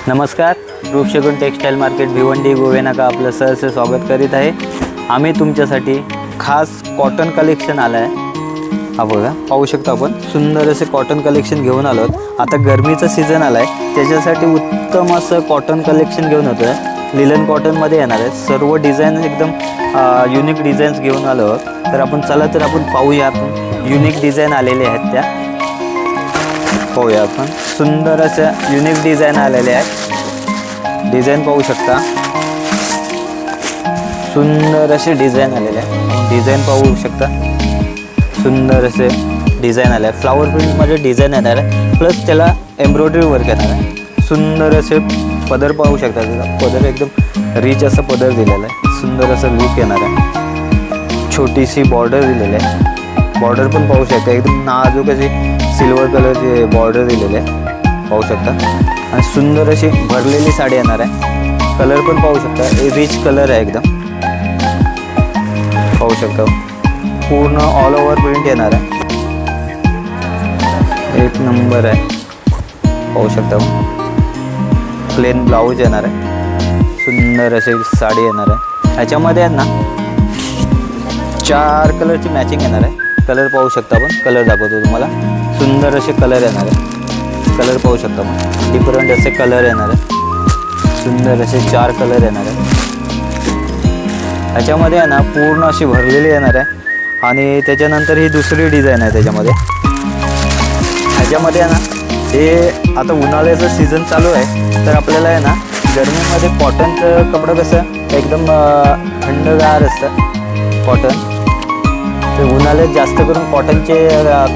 नमस्कार, रूपशगुन textile market Bhiwandi Govenaka आपलं सहर्ष स्वागत करीत आहे। आम्ही तुमच्यासाठी खास कॉटन कलेक्शन आलं आहे। हा बघा, पाहू शकता आपण सुंदर असे कॉटन कलेक्शन घेऊन आलो। आता गरमीचा सीझन आला आहे, त्याच्यासाठी उत्तम असं कॉटन कलेक्शन घेऊन येतो आहे। लिलन कॉटनमध्ये येणार आहे। सर्व डिझाईन एकदम युनिक डिझाईन्स घेऊन आलो। तर आपण चला तर आपण पाहूया, आपण युनिक डिझाईन आलेले आहेत त्या पाहूया। आपण सुंदर अशा युनिक डिझाईन आलेले आहेत। डिझाईन पाहू शकता, सुंदर असे डिझाईन आलेले आहे। डिझाईन पाहू शकता, सुंदर असे डिझाईन आले आहे। फ्लावर प्रिंटमध्ये डिझाईन येणार आहे, प्लस त्याला एम्ब्रॉयडरी वर्क येणार आहे। सुंदर असे पदर पाहू शकता, त्याला पदर एकदम रिच असा पदर दिलेला आहे। सुंदर असं लुक येणार आहे। छोटीशी बॉर्डर दिलेली आहे। बॉर्डर पण पाहू शकता, एकदम नाजूक अशी सिल्वर कलरची बॉर्डर दिलेली आहे, पाहू शकता। आणि सुंदर अशी भरलेली साडी येणार आहे। कलर पण पाहू शकता, रिच कलर आहे एकदम, पाहू शकता। पूर्ण ऑल ओव्हर प्रिंट येणार आहे, एक नंबर आहे, पाहू शकता। प्लेन ब्लाऊज येणार आहे। सुंदर अशी साडी येणार आहे। ह्याच्यामध्ये आहे ना 4 कलरची मॅचिंग येणार आहे। कलर पाहू शकता आपण, कलर दाखवतो तुम्हाला। सुंदर असे कलर येणार आहे। कलर पाहू शकता आपण, डिफरंट असे कलर येणार आहे। सुंदर असे 4 कलर येणार आहे। ह्याच्यामध्ये आहे ना पूर्ण अशी भरलेली येणार आहे। आणि त्याच्यानंतर ही दुसरी डिझाईन आहे त्याच्यामध्ये। ह्याच्यामध्ये आहे ना, हे आता उन्हाळ्याचं सीझन चालू आहे, तर आपल्याला आहे ना गरमीमध्ये कॉटनचं कपडं कसं एकदम थंडगार असतं कॉटन, ते उन्हाळ्यात जास्त करून कॉटनचे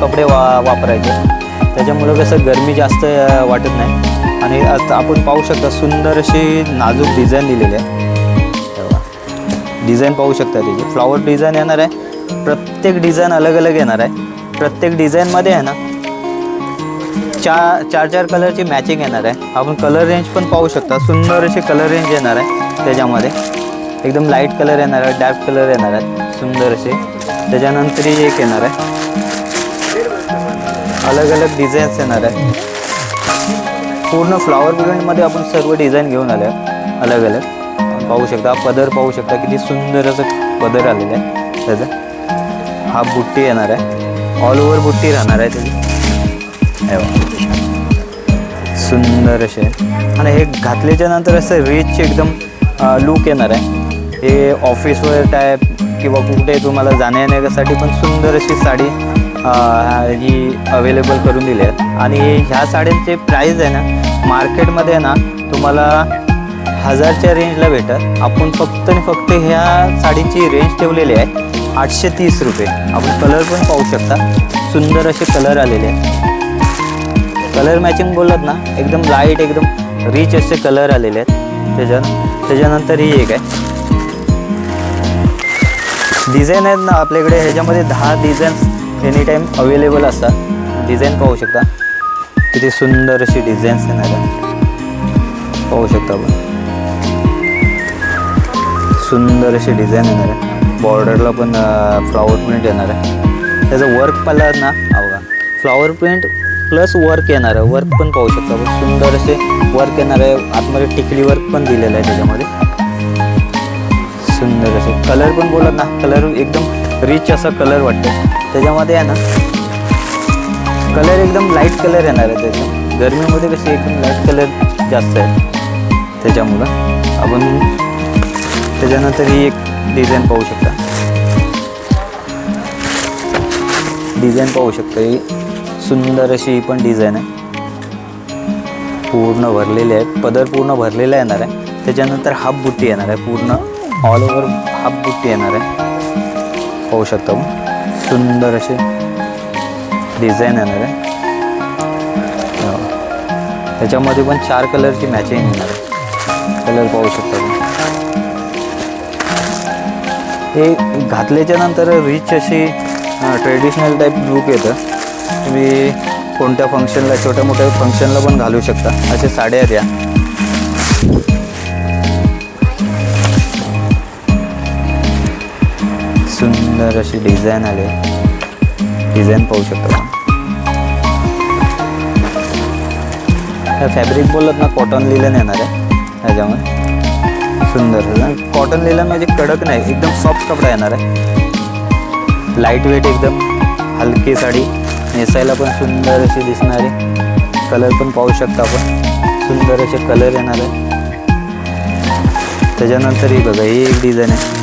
कपडे वापरायचे, त्याच्यामुळं कसं गरमी जास्त वाटत नाही। आणि आता आपण पाहू शकता, सुंदर अशी नाजूक डिझाईन दिलेली आहे। डिझाईन पाहू शकता, त्याची फ्लॉवर डिझाईन येणार आहे। प्रत्येक डिझाईन अलग अलग येणार आहे। प्रत्येक डिझाईनमध्ये आहे ना 4 कलरची मॅचिंग येणार आहे। आपण कलर रेंज पण पाहू शकता, सुंदर अशी कलर रेंज येणार आहे त्याच्यामध्ये। एकदम लाईट कलर येणार आहे, डार्क कलर येणार आहे, सुंदर असे। त्याच्यानंतर ही एक येणार आहे, अलग अलग डिझाईन्स येणार आहे। पूर्ण फ्लॉवर प्रिंटमध्ये आपण सर्व डिझाईन घेऊन आले आहे, अलग अलग पाहू शकता। पदर पाहू शकता, किती सुंदर असं पदर आलेलं आहे त्याचं। हा बुट्टी येणार आहे, ऑल ओव्हर बुट्टी राहणार आहे त्याची, सुंदर असे। आणि हे घातल्याच्या नंतर असं रिच एकदम लुक येणार आहे। हे ऑफिसवर टाईप किंवा कुठे तुम्हाला जाण्या येण्यासाठी पण सुंदर अशी साडी ही अवेलेबल करून दिली आहे। आणि ह्या साड्यांचे प्राईस आहे ना मार्केटमध्ये आहे ना तुम्हाला 1000च्या रेंजला भेटत। आपण फक्त आणि फक्त ह्या साडीची रेंज ठेवलेली आहे 830 रुपये। आपण कलर पण पाहू शकता, सुंदर असे कलर आलेले आहेत। कलर मॅचिंग बोलत ना, एकदम लाईट एकदम रिच असे कलर आलेले आहेत। त्याच्यानंतर ही एक आहे डिझाईन आहेत ना आपल्याकडे। ह्याच्यामध्ये 10 डिझाईन्स एनी टाईम अवेलेबल असतात। डिझाईन पाहू शकता, किती सुंदर अशी डिझाईन्स येणार आहे, पाहू शकता आपण। सुंदर अशी डिझाईन येणार आहे। बॉर्डरला पण फ्लॉवर प्रिंट येणार आहे। त्याचं वर्क पाहिलं ना, बघा फ्लॉवर प्रिंट प्लस वर्क येणार आहे। वर्क पण पाहू शकता आपण, सुंदर असे वर्क येणार आहे। आतमध्ये टिकली वर्क पण दिलेलं आहे त्याच्यामध्ये, सुंदर असे। कलर पण बोलत ना, कलर एकदम रिच असा कलर वाटतं त्याच्यामध्ये आहे ना। कलर एकदम लाईट कलर येणार आहे त्याच्या। गरमीमध्ये कसे एकदम लाईट कलर जास्त आहे त्याच्यामुळं आपण। त्याच्यानंतर ही एक डिझाईन पाहू शकता, डिझाईन पाहू शकता। ही सुंदर अशी ही पण डिझाईन आहे, पूर्ण भरलेली आहे। पदर पूर्ण भरलेला येणार आहे। त्याच्यानंतर हाफ बुट्टी येणार आहे, पूर्ण ऑल ओव्हर हाफ बुट्टी येणार आहे, पाहू शकता। सुंदर असे डिझाईन येणार आहे। त्याच्यामध्ये पण 4 कलरची मॅचिंग येणार आहे। कलर पाहू शकता। हे घातल्याच्या नंतर रिच अशी ट्रेडिशनल टाईप लुक येतं। तुम्ही कोणत्या फंक्शनला, छोट्या मोठ्या फंक्शनला पण घालू शकता, असे साड्या आहेत या। सुंदर अशी डिझाईन आली, डिझाईन पाहू शकता। फॅब्रिक बोलत ना कॉटन लिलन येणार आहे त्याच्यामध्ये. सुंदर कॉटन लिलन म्हणजे कडक नाही, एकदम सॉफ्ट कपडा येणार आहे. लाईट वेट एकदम हलकी साडी, नेसायला पण सुंदर अशी दिसणारी. कलर पण पाहू शकता आपण, सुंदर असे कलर येणार आहे. त्याच्यानंतर ही बघा, ही एक डिझाईन आहे.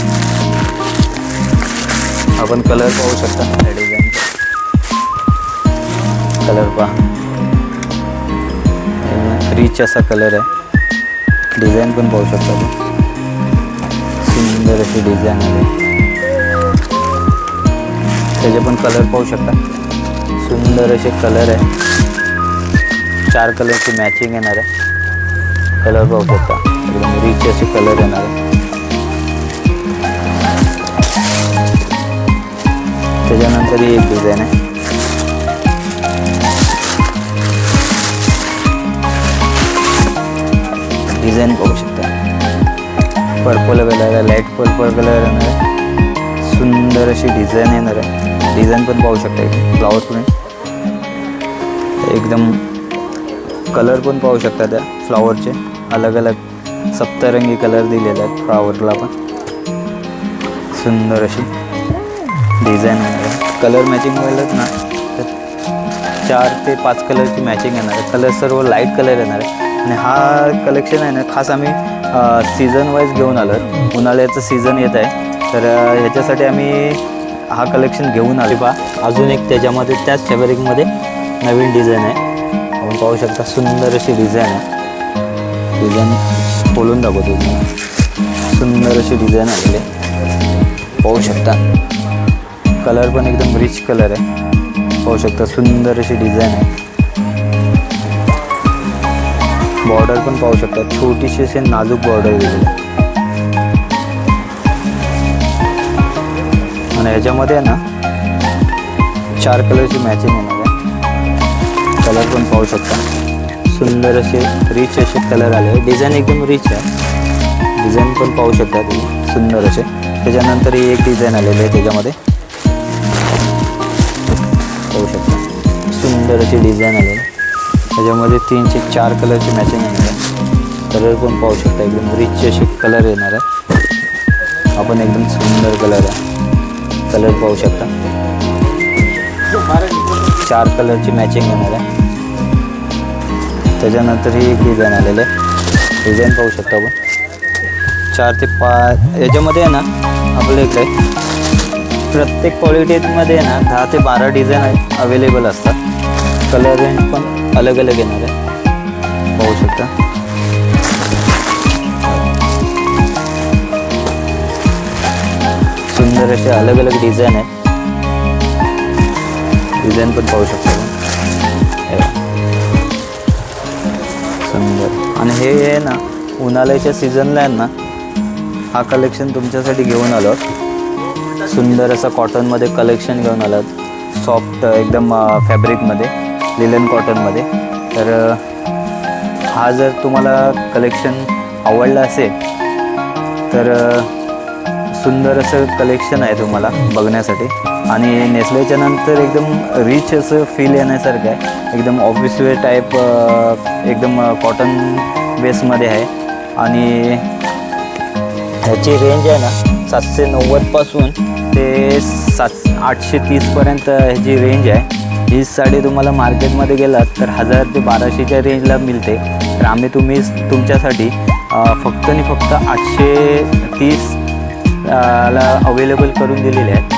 आपण कलर पाहू शकता. या डिझाईनचा कलर पहा, रिच असा कलर आहे. डिझाईन पण पाहू शकता आपण, सुंदर अशी डिझाईन आहे. त्याचे पण कलर पाहू शकता, सुंदर असे कलर आहे. 4 कलरची मॅचिंग येणार आहे. कलर पाहू शकता, एकदम रिच असे कलर येणार आहे. त्याच्यानंतर ही एक डिझाईन आहे. डिझाईन पाहू शकता, पर्पल कलर आहे, लाईट पर्पल कलर येणार आहे. सुंदर अशी डिझाईन येणार आहे. डिझाईन पण पाहू शकता, फ्लॉवर प्रिंट एकदम. कलर पण पाहू शकता, त्या फ्लॉवरचे अलग अलग सप्तरंगी कलर दिलेले आहेत फ्लॉवरला पण. सुंदर अशी डिझाईन येणार आहे. कलर मॅचिंग व्हायलाच ना, तर 4 ते 5 कलरची मॅचिंग येणार आहे. कलर सर्व लाईट कलर येणार आहे. आणि हा कलेक्शन आहे ना, खास आम्ही सीझन वाईज घेऊन आलो. उन्हाळ्याचं सीझन येत आहे, तर ह्याच्यासाठी आम्ही हा कलेक्शन घेऊन आलो. पहा, अजून एक त्याच्यामध्ये त्याच फॅब्रिकमध्ये नवीन डिझाईन आहे. आपण पाहू शकता, सुंदर अशी डिझाईन आहे. डिझाईन खोलून दाखवतो तुम्हाला. सुंदर अशी डिझाईन आलेली आहे, पाहू शकता. कलर पण एकदम रिच कलर आहे, पाहू शकता. सुंदर अशी डिझाईन आहे. बॉर्डर पण पाहू शकता, छोटीशी अशी नाजूक बॉर्डर दिलेली आहे. आणि ह्याच्यामध्ये ना 4 कलरची मॅचिंग येणार आहे. कलर पण पाहू शकता, सुंदर असे रिच असे कलर आले. डिझाईन एकदम रिच आहे. डिझाईन पण पाहू शकता तुम्ही, सुंदर असे. त्याच्यानंतर ही एक डिझाईन आलेली आहे. त्याच्यामध्ये पाहू शकता, सुंदर अशी डिझाईन आलेली आहे. त्याच्यामध्ये 3 ते 4 कलरची मॅचिंग येणार आहे. कलर पण पाहू शकता, एकदम रिच असे कलर येणार आहे. आपण एकदम सुंदर कलर आहे. कलर पाहू शकता, 4 कलरची मॅचिंग येणार आहे. त्याच्यानंतर ही एक डिझाईन आलेलं आहे. डिझाईन पाहू शकता आपण, 4 ते 5. याच्यामध्ये आहे ना आपल्याकडे प्रत्येक क्वालिटीमध्ये आहे ना 10 ते 12 डिझाईन अवेलेबल असतात. कलर रेंज पण अलग अलग येणार आहे, पाहू शकता. सुंदर असे अलग अलग डिझाईन आहे. डिझाईन पण पाहू शकता सुंदर. आणि हे आहे ना, उन्हाळ्याच्या सीझनला आहे ना, हा कलेक्शन तुमच्यासाठी घेऊन आलो. सुंदर असा कॉटनमध्ये कलेक्शन घेऊन आलो, सॉफ्ट एकदम फॅब्रिकमध्ये, लिलन कॉटनमध्ये. तर हा जर तुम्हाला कलेक्शन आवडलं असेल तर सुंदर असं कलेक्शन आहे तुम्हाला बघण्यासाठी. आणि नेसल्याच्या नंतर एकदम रिच असं फील येण्यासारखं आहे. एकदम ऑफिस वेअर टाईप, एकदम कॉटन बेसमध्ये आहे. आणि ह्याची रेंज आहे ना 790पासून ते 830पर्यंत ह्याची रेंज आहे. ही साडी तुम्हाला मार्केटमध्ये गेलात तर 1000 ते 1200च्या रेंजला मिळते. तर आम्ही तुमच्यासाठी फक्त आणि फक्त 830 ला अवेलेबल करून दिलेले आहेत.